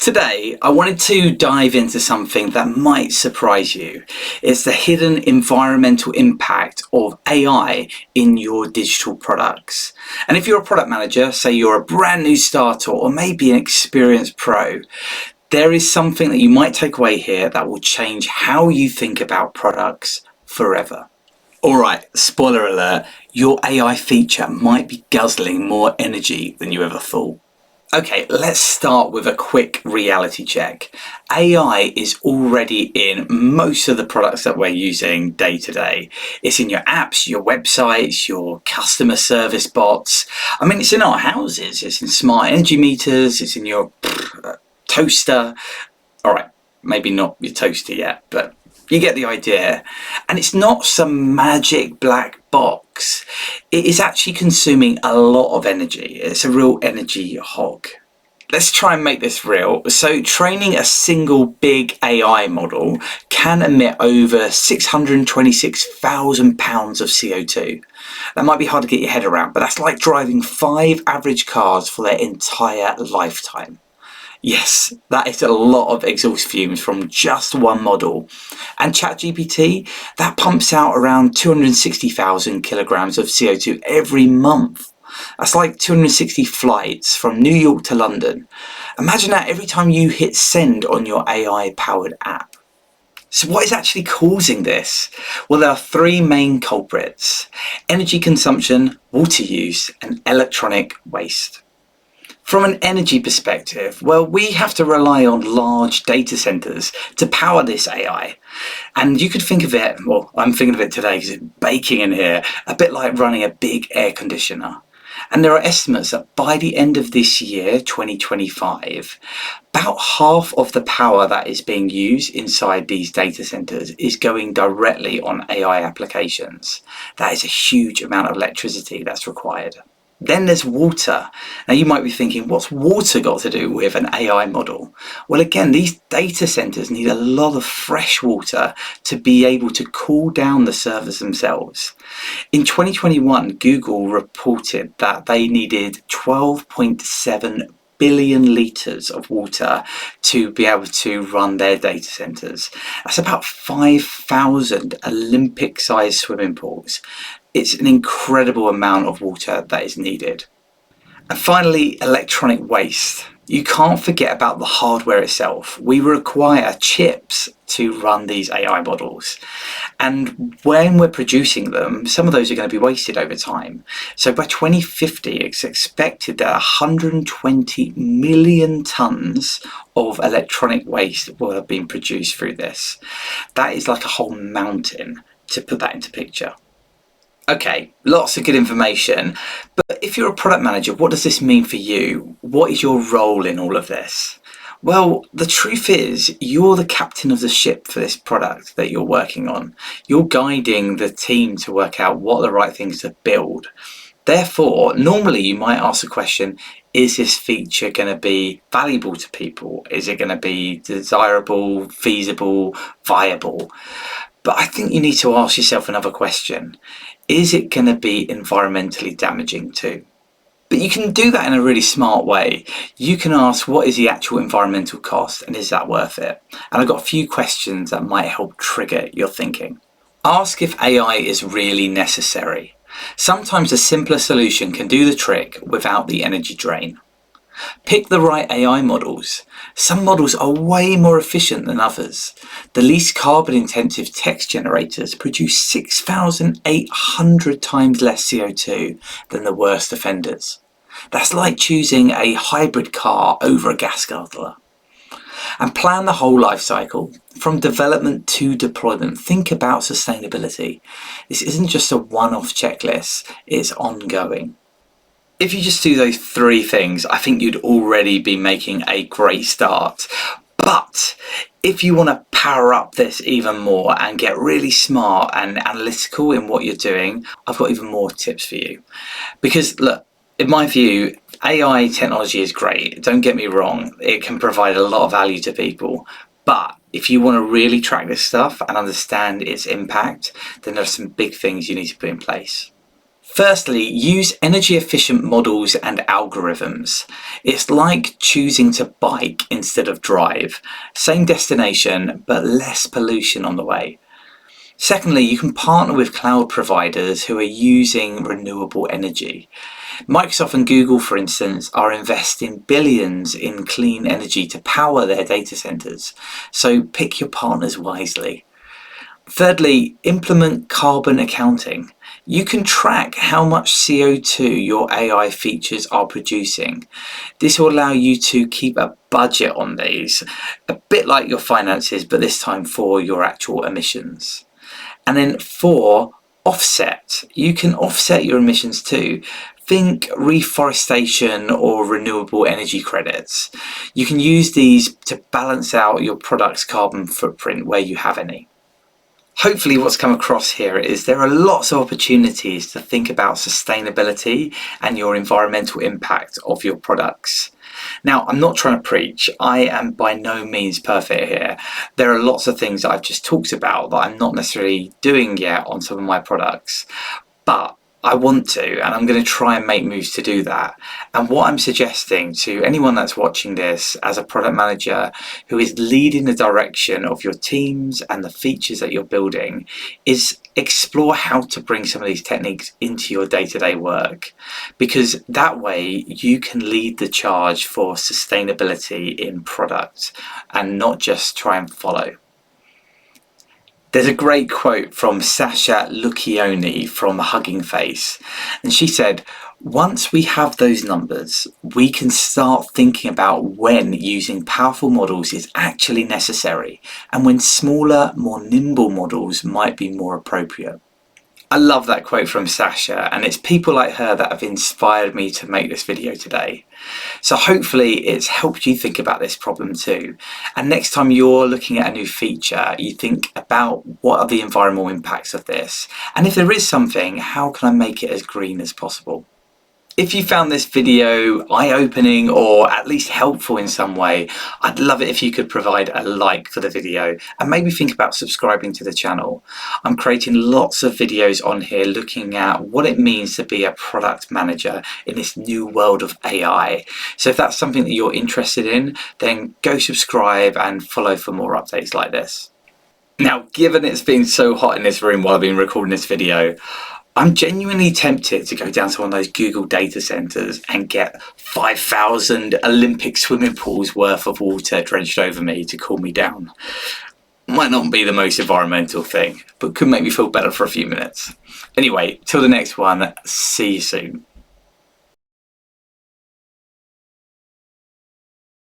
Today, I wanted to dive into something that might surprise you. It's the hidden environmental impact of AI in your digital products. And if you're a product manager, say you're a brand new starter or maybe an experienced pro, there is something that you might take away here that will change how you think about products forever. Alright, spoiler alert, your AI feature might be guzzling more energy than you ever thought. Okay, let's start with a quick reality check. AI is already in most of the products that we're using day to day. It's in your apps, your websites, your customer service bots. I mean, it's in our houses, it's in smart energy meters, it's in your toaster. All right, maybe not your toaster yet, but you get the idea. And it's not some magic black box. It is actually consuming a lot of energy. It's a real energy hog. Let's try and make this real. So training a single big AI model can emit over 626,000 pounds of CO2. That might be hard to get your head around, but that's like driving 5 average cars for their entire lifetime. Yes, that is a lot of exhaust fumes from just one model. And ChatGPT, that pumps out around 260,000 kilograms of CO2 every month. That's like 260 flights from New York to London. Imagine that every time you hit send on your AI-powered app. So what is actually causing this? Well, there are 3 main culprits: energy consumption, water use, and electronic waste. From an energy perspective, well, we have to rely on large data centers to power this AI. And you could think of it, well, I'm thinking of it today because it's baking in here, a bit like running a big air conditioner. And there are estimates that by the end of this year, 2025, about half of the power that is being used inside these data centers is going directly on AI applications. That is a huge amount of electricity that's required. Then there's water. Now you might be thinking, what's water got to do with an AI model? Well, again, these data centers need a lot of fresh water to be able to cool down the servers themselves. In 2021, Google reported that they needed 12.7 billion litres of water to be able to run their data centers. That's about 5,000 Olympic-sized swimming pools. It's an incredible amount of water that is needed. And finally, electronic waste. You can't forget about the hardware itself. We require chips to run these AI models. And when we're producing them, some of those are going to be wasted over time. So by 2050, it's expected that 120 million tons of electronic waste will have been produced through this. That is like a whole mountain, to put that into picture. Okay, lots of good information, but if you're a product manager, what does this mean for you? What is your role in all of this? Well, the truth is, you're the captain of the ship for this product that you're working on. You're guiding the team to work out what are the right things to build. Therefore, normally you might ask the question, is this feature going to be valuable to people? Is it going to be desirable, feasible, viable? But I think you need to ask yourself another question. Is it going to be environmentally damaging too? But you can do that in a really smart way. You can ask, what is the actual environmental cost and is that worth it? And I've got a few questions that might help trigger your thinking. Ask if AI is really necessary. Sometimes a simpler solution can do the trick without the energy drain. Pick the right AI models. Some models are way more efficient than others. The least carbon intensive text generators produce 6,800 times less CO2 than the worst offenders. That's like choosing a hybrid car over a gas guzzler. And plan the whole life cycle, from development to deployment. Think about sustainability. This isn't just a one-off checklist, it's ongoing. If you just do those 3 things, I think you'd already be making a great start. But if you want to power up this even more and get really smart and analytical in what you're doing, I've got even more tips for you. Because look, in my view, AI technology is great. Don't get me wrong, it can provide a lot of value to people. But if you want to really track this stuff and understand its impact, then there are some big things you need to put in place. Firstly, use energy efficient models and algorithms. It's like choosing to bike instead of drive. Same destination, but less pollution on the way. Secondly, you can partner with cloud providers who are using renewable energy. Microsoft and Google, for instance, are investing billions in clean energy to power their data centers. So pick your partners wisely. Thirdly, implement carbon accounting. You can track how much CO2 your AI features are producing. This will allow you to keep a budget on these, a bit like your finances, but this time for your actual emissions. And then 4, offset. You can offset your emissions too. Think reforestation or renewable energy credits. You can use these to balance out your product's carbon footprint where you have any. Hopefully what's come across here is there are lots of opportunities to think about sustainability and your environmental impact of your products. Now, I'm not trying to preach. I am by no means perfect here. There are lots of things that I've just talked about that I'm not necessarily doing yet on some of my products, but I want to, and I'm going to try and make moves to do that. And what I'm suggesting to anyone that's watching this as a product manager who is leading the direction of your teams and the features that you're building is explore how to bring some of these techniques into your day-to-day work, because that way you can lead the charge for sustainability in product and not just try and follow. There's a great quote from Sasha Lucchioni from Hugging Face, and she said, "Once we have those numbers, we can start thinking about when using powerful models is actually necessary and when smaller, more nimble models might be more appropriate." I love that quote from Sasha, and it's people like her that have inspired me to make this video today. So hopefully it's helped you think about this problem too. And next time you're looking at a new feature, you think about what are the environmental impacts of this? And if there is something, how can I make it as green as possible? If you found this video eye-opening or at least helpful in some way, I'd love it if you could provide a like for the video and maybe think about subscribing to the channel. I'm creating lots of videos on here looking at what it means to be a product manager in this new world of AI. So if that's something that you're interested in, then go subscribe and follow for more updates like this. Now, given it's been so hot in this room while I've been recording this video, I'm genuinely tempted to go down to one of those Google data centers and get 5,000 Olympic swimming pools worth of water drenched over me to cool me down. Might not be the most environmental thing, but could make me feel better for a few minutes. Anyway, till the next one, see you soon.